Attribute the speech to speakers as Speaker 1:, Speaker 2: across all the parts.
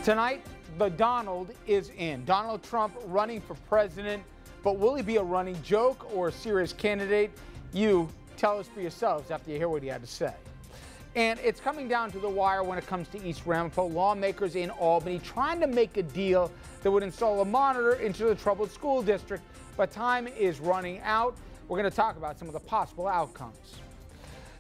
Speaker 1: Tonight, the Donald is in. Donald Trump running for president, but will he be a running joke or a serious candidate? You tell us for yourselves after you hear what he had to say. And it's coming down to the wire when it comes to East Ramapo. Lawmakers in Albany trying to make a deal that would install a monitor into the troubled school district, but time is running out. We're going to talk about some of the possible outcomes.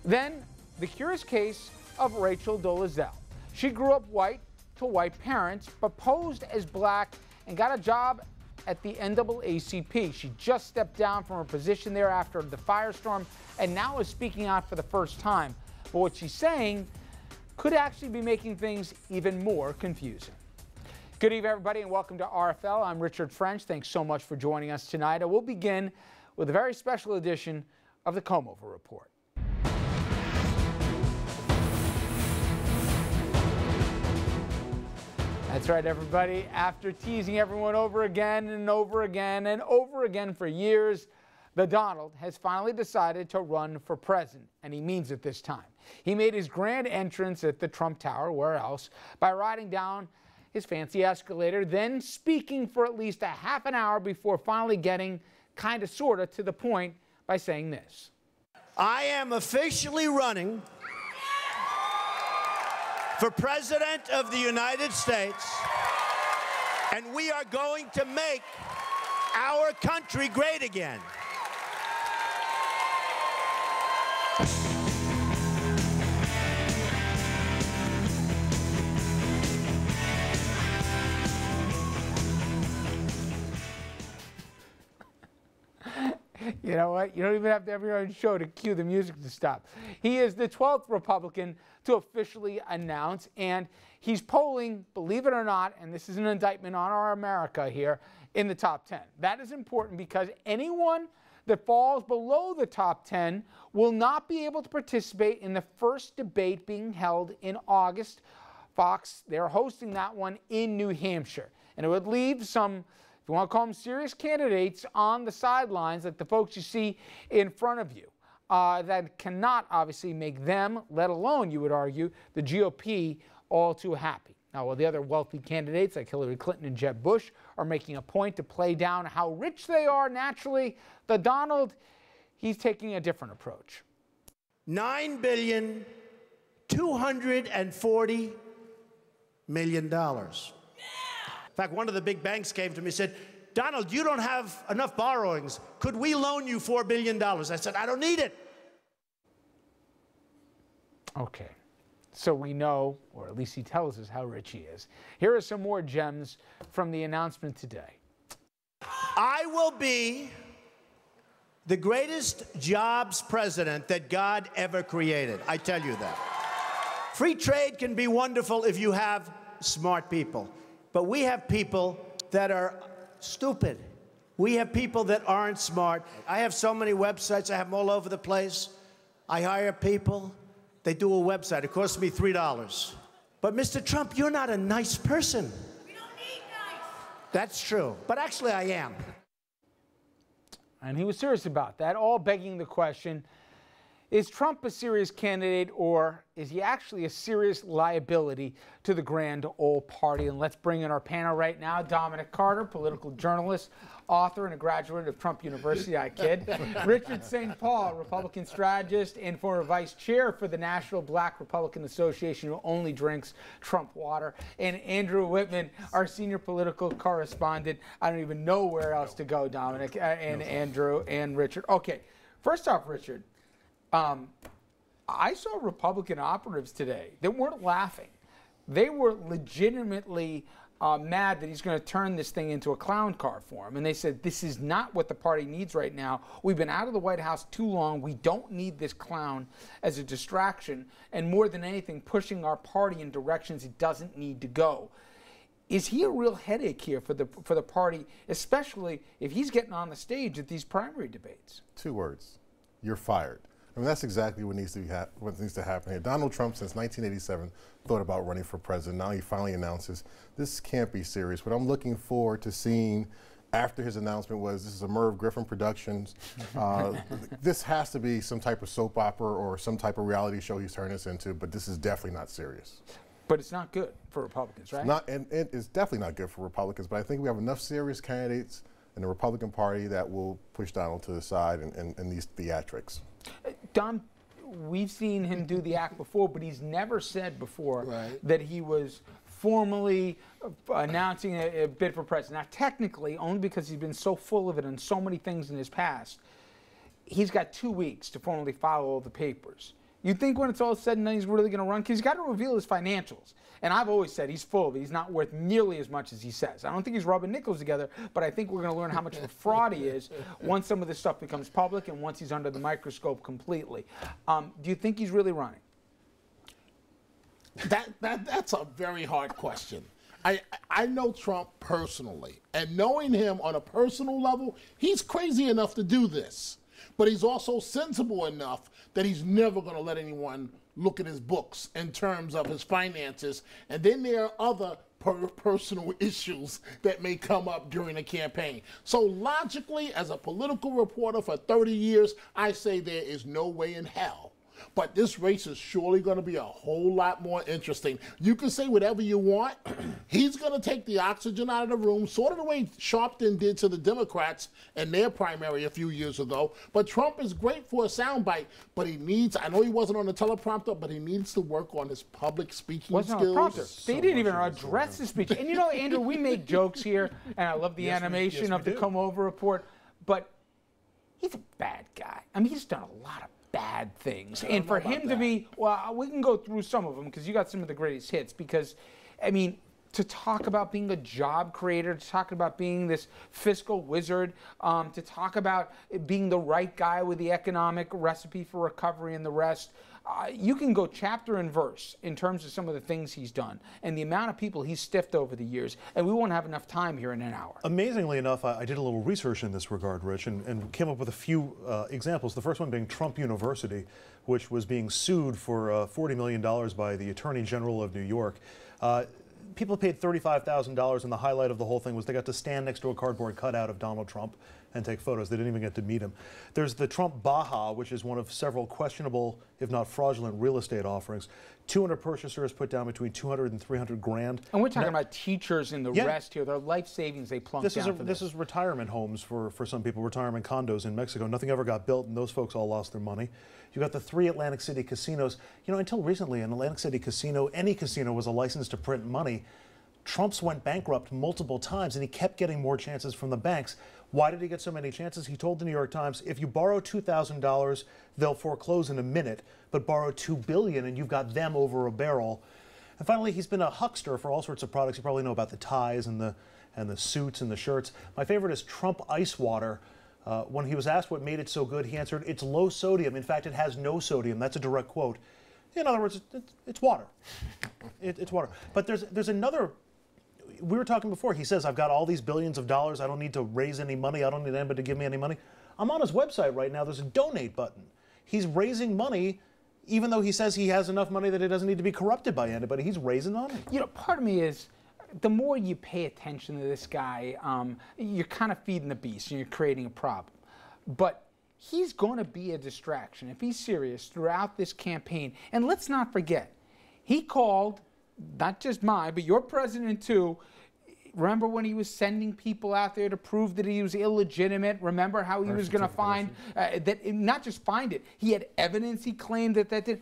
Speaker 1: Then, the curious case of Rachel Dolezal. She grew up white to white parents, but posed as black and got a job at the NAACP. She just stepped down from her position there after the firestorm and now is speaking out for the first time. But what she's saying could actually be making things even more confusing. Good evening, everybody, and welcome to RFL. I'm Richard French. Thanks so much for joining us tonight. I will begin with a very special edition of the Comb-Over Report. That's right, everybody. After teasing everyone over again and over again and over again for years, the Donald has finally decided to run for president, and he means it this time. He made his grand entrance at the Trump Tower, where else, by riding down his fancy escalator, then speaking for at least a half an hour before finally getting kind of sort of to the point by saying this.
Speaker 2: I am officially running for President of the United States, and we are going to make our country great again.
Speaker 1: You know what? You don't even have to have your own show to cue the music to stop. He is the 12th Republican to officially announce, and he's polling, believe it or not, and this is an indictment on our America here, in the top 10. That is important because anyone that falls below the top 10 will not be able to participate in the first debate being held in August. Fox, they're hosting that one in New Hampshire, and it would leave some, if you want to call them serious candidates, on the sidelines, like the folks you see in front of you, that cannot obviously make them, let alone, you would argue, the GOP all too happy. Now, while the other wealthy candidates like Hillary Clinton and Jeb Bush are making a point to play down how rich they are naturally, the Donald, he's taking a different approach.
Speaker 2: $9,240 million. In fact, one of the big banks came to me and said, Donald, you don't have enough borrowings. Could we loan you $4 billion? I said, I don't need it.
Speaker 1: Okay, so we know, or at least he tells us how rich he is. Here are some more gems from the announcement today.
Speaker 2: I will be the greatest jobs president that God ever created. I tell you that. Free trade can be wonderful if you have smart people. But we have people that are stupid. We have people that aren't smart. I have so many websites. I have them all over the place. I hire people. They do a website. It costs me $3. But, Mr. Trump, you're not a nice person. We don't need nice. That's true. But actually, I am.
Speaker 1: And he was serious about that, all begging the question, is Trump a serious candidate, or is he actually a serious liability to the grand old party? And let's bring in our panel right now. Dominic Carter, political journalist, author, and a graduate of Trump University, I kid. Richard St. Paul, Republican strategist and former vice chair for the National Black Republican Association, who only drinks Trump water. And Andrew Whitman, our senior political correspondent. I don't even know where else to go, Dominic, and Andrew and Richard. Okay, first off, Richard, I saw Republican operatives today that weren't laughing. They were legitimately mad that he's going to turn this thing into a clown car for him. And they said, this is not what the party needs right now. We've been out of the White House too long. We don't need this clown as a distraction. And more than anything, pushing our party in directions it doesn't need to go. Is he a real headache here for the party, especially if he's getting on the stage at these primary debates?
Speaker 3: 2 words. You're fired. I mean, that's exactly what needs to happen here. Donald Trump, since 1987, thought about running for president. Now he finally announces this can't be serious. What I'm looking forward to seeing after his announcement was, this is a Merv Griffin Productions. This has to be some type of soap opera or some type of reality show he's turning this into, but this is definitely not serious.
Speaker 1: But it's not good for Republicans, right?
Speaker 3: And it's definitely not good for Republicans, but I think we have enough serious candidates in the Republican Party that will push Donald to the side in these theatrics.
Speaker 1: Don, we've seen him do the act before, but he's never said before that he was formally announcing a bid for president. Now, technically, only because he's been so full of it and so many things in his past, he's got 2 weeks to formally file all the papers. You think when it's all said and done, he's really going to run? Because he's got to reveal his financials. And I've always said he's full of it. He's not worth nearly as much as he says. I don't think he's rubbing nickels together, but I think we're going to learn how much of a fraud he is once some of this stuff becomes public and once he's under the microscope completely. Do you think he's really running?
Speaker 4: That's a very hard question. I know Trump personally, and knowing him on a personal level, he's crazy enough to do this. But he's also sensible enough that he's never going to let anyone look at his books in terms of his finances. And then there are other personal issues that may come up during a campaign. So logically, as a political reporter for 30 years, I say there is no way in hell. But this race is surely going to be a whole lot more interesting. You can say whatever you want. He's going to take the oxygen out of the room, sort of the way Sharpton did to the Democrats in their primary a few years ago. But Trump is great for a soundbite, but he needs, I know he wasn't on the teleprompter, but he needs to work on his public speaking skills.
Speaker 1: On the prompter. They didn't even address the speech. And you know, Andrew, we make jokes here, and I love the animation of the Come Over report, but he's a bad guy. I mean, he's done a lot of bad things. And for him to be, well, we can go through some of them because you got some of the greatest hits. Because, I mean, to talk about being a job creator, to talk about being this fiscal wizard, to talk about being the right guy with the economic recipe for recovery and the rest, you can go chapter and verse in terms of some of the things he's done and the amount of people he's stiffed over the years, and we won't have enough time here in an hour.
Speaker 5: Amazingly enough, I did a little research in this regard, Rich, and came up with a few examples. The first one being Trump University, which was being sued for $40 million by the Attorney General of New York. People paid $35,000, and the highlight of the whole thing was they got to stand next to a cardboard cutout of Donald Trump and take photos. They didn't even get to meet him. There's the Trump Baja, which is one of several questionable, if not fraudulent, real estate offerings. 200 purchasers put down between 200 and 300 grand.
Speaker 1: And we're talking about teachers and the rest here. Their life savings they plunked down for this.
Speaker 5: This is retirement homes for some people, retirement condos in Mexico. Nothing ever got built, and those folks all lost their money. You got the 3 Atlantic City casinos. You know, until recently, an Atlantic City casino, any casino, was a license to print money. Trump's went bankrupt multiple times, and he kept getting more chances from the banks. Why did he get so many chances? He told the New York Times, if you borrow $2,000, they'll foreclose in a minute, but borrow $2 billion and you've got them over a barrel. And finally, he's been a huckster for all sorts of products. You probably know about the ties and the suits and the shirts. My favorite is Trump Ice Water. When he was asked what made it so good, he answered, it's low sodium. In fact, it has no sodium. That's a direct quote. In other words, it's water. It's water. But there's another. We were talking before. He says, I've got all these billions of dollars. I don't need to raise any money. I don't need anybody to give me any money. I'm on his website right now. There's a donate button. He's raising money, even though he says he has enough money that it doesn't need to be corrupted by anybody. He's raising money.
Speaker 1: You know, part of me is, the more you pay attention to this guy, you're kind of feeding the beast and you're creating a problem. But he's going to be a distraction, if he's serious, throughout this campaign. And let's not forget, he called, not just mine, but your president too. Remember when he was sending people out there to prove that he was illegitimate? Remember how he was going to find, not just find it, he had evidence he claimed that did.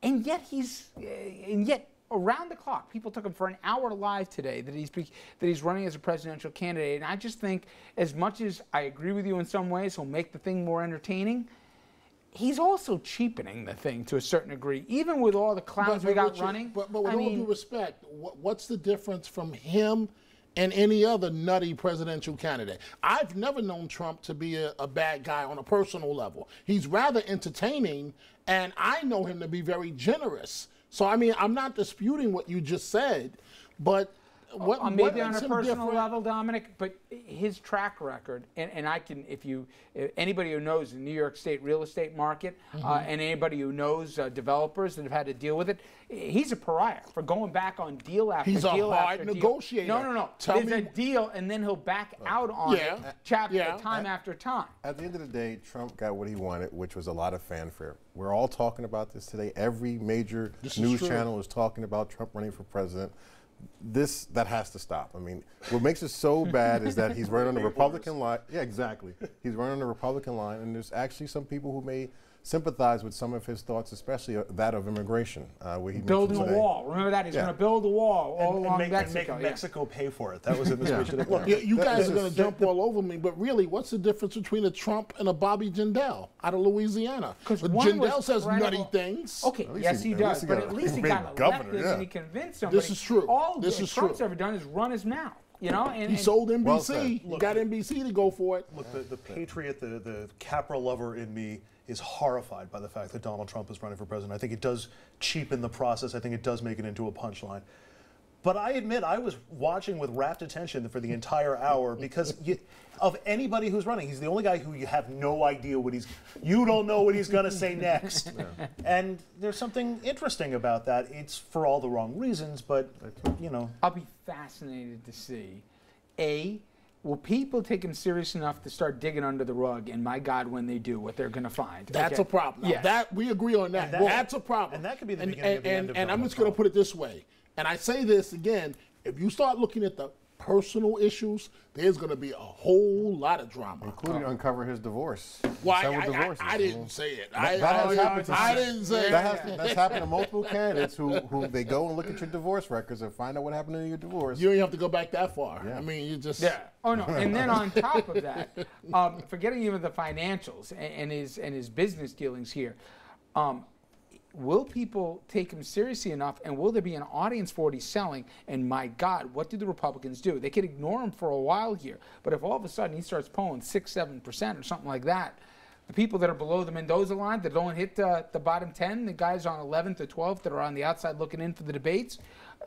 Speaker 1: And yet around the clock, people took him for an hour live today that he's running as a presidential candidate. And I just think, as much as I agree with you in some ways, he'll make the thing more entertaining, he's also cheapening the thing to a certain degree, even with all the clowns we got running.
Speaker 4: But with all due respect, what's the difference from him and any other nutty presidential candidate? I've never known Trump to be a bad guy on a personal level. He's rather entertaining, and I know him to be very generous. So, I mean, I'm not disputing what you just said, but
Speaker 1: maybe on
Speaker 4: makes
Speaker 1: a
Speaker 4: him
Speaker 1: personal
Speaker 4: different?
Speaker 1: level, Dominic, but his track record, and I can, if anybody who knows the New York State real estate market, and anybody who knows developers that have had to deal with it, he's a pariah for going back on deal after
Speaker 4: He's a
Speaker 1: deal
Speaker 4: hard
Speaker 1: after deal.
Speaker 4: negotiator.
Speaker 1: No.
Speaker 4: Tell
Speaker 1: There's a
Speaker 4: me-
Speaker 1: deal, and then he'll back out on it, time after time.
Speaker 3: At the end of the day, Trump got what he wanted, which was a lot of fanfare. We're all talking about this today. Every major news channel is talking about Trump running for president. That has to stop. I mean, what makes it so bad is that he's running on the Republican line. Yeah, exactly. He's running on the Republican line, and there's actually some people who may sympathize with some of his thoughts, especially that of immigration, where he
Speaker 1: Building a wall. Remember that? He's going to build a wall all along Mexico.
Speaker 5: Make Mexico pay for it. That was in the speech today.
Speaker 4: Look, you guys are going to jump all over me, but really, what's the difference between a Trump and a Bobby Jindal out of Louisiana? Because
Speaker 1: Jindal
Speaker 4: says nutty things.
Speaker 1: Okay, yes, he does, but at least he got elected and he convinced somebody.
Speaker 4: This is true.
Speaker 1: All Trump's ever done is run his mouth. You know,
Speaker 4: he sold NBC.
Speaker 3: Well
Speaker 4: he got NBC to go for it.
Speaker 5: Look, the patriot, the Capra lover in me is horrified by the fact that Donald Trump is running for president. I think it does cheapen the process. I think it does make it into a punchline. But I admit I was watching with rapt attention for the entire hour because of anybody who's running. He's the only guy who you have no idea you don't know what he's going to say next. And there's something interesting about that. It's for all the wrong reasons, but, you know.
Speaker 1: I'll be fascinated to see, will people take him serious enough to start digging under the rug? And my God, when they do, what they're going to find.
Speaker 4: That's a problem. Now, that we agree on that. That's a problem.
Speaker 5: And that could be the beginning of the end of
Speaker 4: And I'm
Speaker 5: Donald
Speaker 4: just going to
Speaker 5: Trump.
Speaker 4: put it this way. And I say this again, if you start looking at the personal issues, there's going to be a whole lot of drama.
Speaker 3: Including uncover his divorce.
Speaker 4: Why?
Speaker 3: Several divorces.
Speaker 4: I didn't say it.
Speaker 3: That has happened to
Speaker 4: I didn't say
Speaker 3: That's happened to multiple candidates who they go and look at your divorce records and find out what happened in your divorce.
Speaker 4: You don't even have to go back that far.
Speaker 3: Yeah.
Speaker 4: I mean, you just...
Speaker 1: Yeah. Oh, no. And then on top of that, forgetting even the financials and his business dealings here, will people take him seriously enough, and will there be an audience for what he's selling? And my God, what do the Republicans do? They could ignore him for a while here, but if all of a sudden he starts pulling 6-7% or something like that, the people that are below the Mendoza line that don't hit the bottom 10, the guys on 11th to 12th that are on the outside looking in for the debates,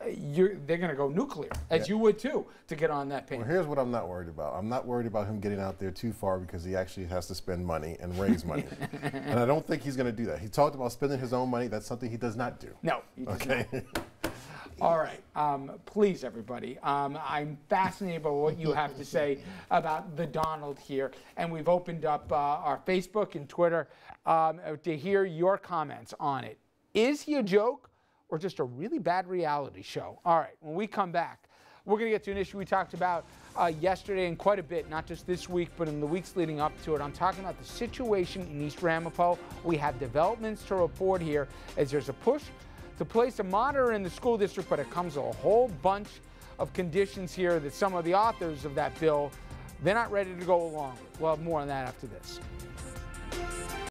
Speaker 1: they're going to go nuclear, as you would too, to get on that page.
Speaker 3: Well, here's what I'm not worried about. I'm not worried about him getting out there too far because he actually has to spend money and raise money. And I don't think he's going to do that. He talked about spending his own money. That's something he does not do.
Speaker 1: No, he does
Speaker 3: Okay.
Speaker 1: not. All right. Please, everybody. I'm fascinated by what you have to say about the Donald here. And we've opened up our Facebook and Twitter to hear your comments on it. Is he a joke or just a really bad reality show? All right. When we come back, we're going to get to an issue we talked about yesterday and quite a bit, not just this week, but in the weeks leading up to it. I'm talking about the situation in East Ramapo. We have developments to report here as there's a push to place a monitor in the school district, but it comes with a whole bunch of conditions here that some of the authors of that bill, they're not ready to go along with. We'll have more on that after this.